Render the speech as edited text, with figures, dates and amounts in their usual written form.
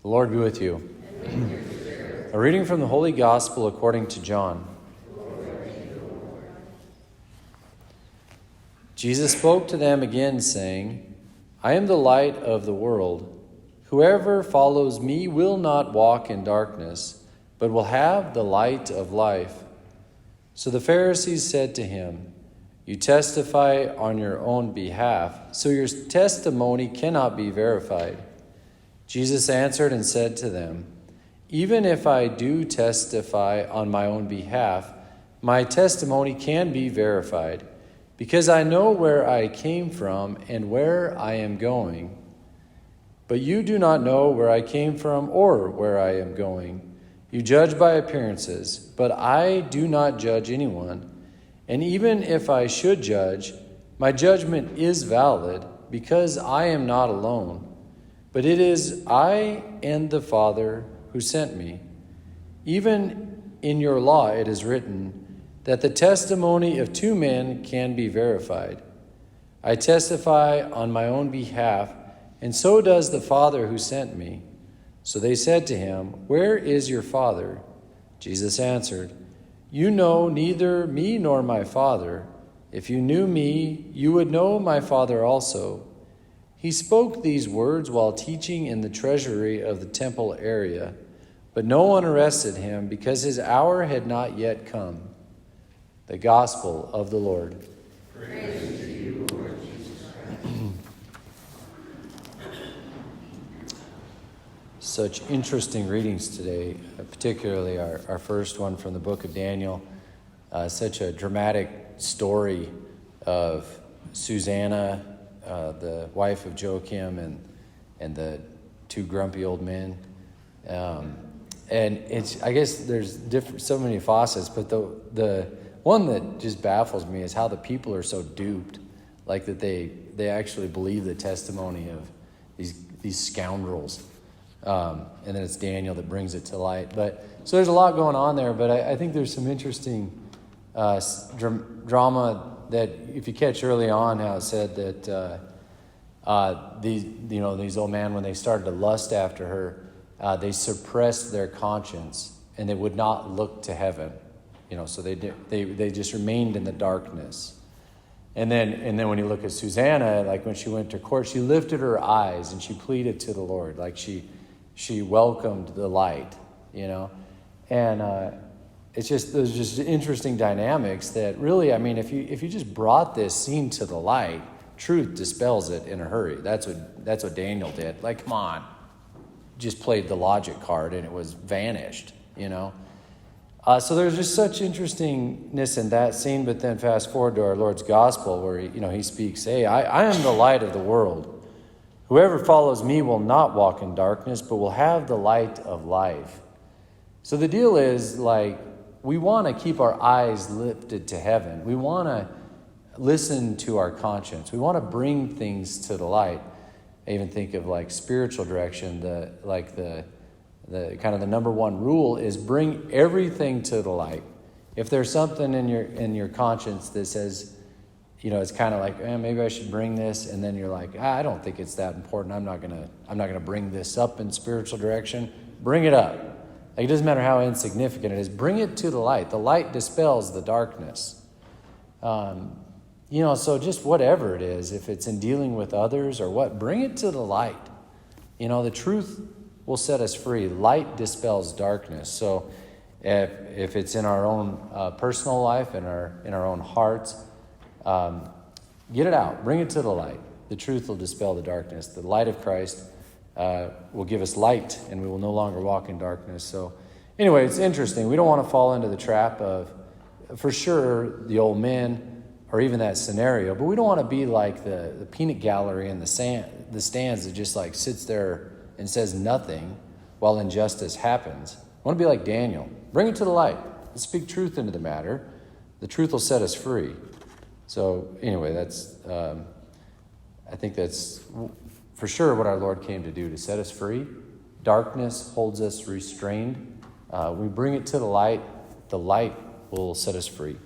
The Lord be with you. A reading from the Holy Gospel according to John. Jesus spoke to them again, saying, I am the light of the world. Whoever follows me will not walk in darkness, but will have the light of life. So the Pharisees said to him, You testify on your own behalf, so your testimony cannot be verified. Jesus answered and said to them, Even if I do testify on my own behalf, my testimony can be verified, because I know where I came from and where I am going. But you do not know where I came from or where I am going. You judge by appearances, but I do not judge anyone. And even if I should judge, my judgment is valid, because I am not alone. But it is I and the Father who sent me. Even in your law it is written that the testimony of two men can be verified. I testify on my own behalf, and so does the Father who sent me. So they said to him, Where is your Father? Jesus answered, You know neither me nor my Father. If you knew me, you would know my Father also. He spoke these words while teaching in the treasury of the temple area, but no one arrested him because his hour had not yet come. The Gospel of the Lord. Praise to you, Lord Jesus Christ. Such interesting readings today, particularly our first one from the book of Daniel. Such a dramatic story of Susanna, the wife of Joachim, and the two grumpy old men. And it's, I guess there's so many facets, but the one that just baffles me is how the people are so duped, like that they actually believe the testimony of these scoundrels. And then it's Daniel that brings it to light. So there's a lot going on there, but I think there's some interesting drama that, if you catch early on, how it said that these old men, when they started to lust after her, they suppressed their conscience and they would not look to heaven. So they just remained in the darkness. And then when you look at Susanna, like when she went to court, she lifted her eyes and she pleaded to the Lord, like she welcomed the light, and it's just, there's just interesting dynamics that really, I mean, if you just brought this scene to the light, truth dispels it in a hurry. That's what Daniel did. Like, come on, just played the logic card and it was vanished, So there's just such interestingness in that scene. But then fast forward to our Lord's gospel, where he speaks, "Hey, I am the light of the world. Whoever follows me will not walk in darkness, but will have the light of life." So the deal is, like, we want to keep our eyes lifted to heaven. We want to listen to our conscience. We want to bring things to the light. I even think of like spiritual direction. The kind of the number one rule is bring everything to the light. If there's something in your conscience that says, it's kind of like, maybe I should bring this, and then you're like, I don't think it's that important. I'm not gonna bring this up in spiritual direction. Bring it up. Like, it doesn't matter how insignificant it is. Bring it to the light. The light dispels the darkness. So just whatever it is, if it's in dealing with others or what, bring it to the light. The truth will set us free. Light dispels darkness. So if it's in our own personal life, in our own hearts, get it out. Bring it to the light. The truth will dispel the darkness. The light of Christ will give us light, and we will no longer walk in darkness. So anyway, it's interesting. We don't want to fall into the trap of, for sure, the old men or even that scenario, but we don't want to be like the peanut gallery in the stands that just like sits there and says nothing while injustice happens. I want to be like Daniel. Bring it to the light. Let's speak truth into the matter. The truth will set us free. So anyway, that's I think that's for sure what our Lord came to do, to set us free. Darkness holds us restrained. We bring it to the light will set us free.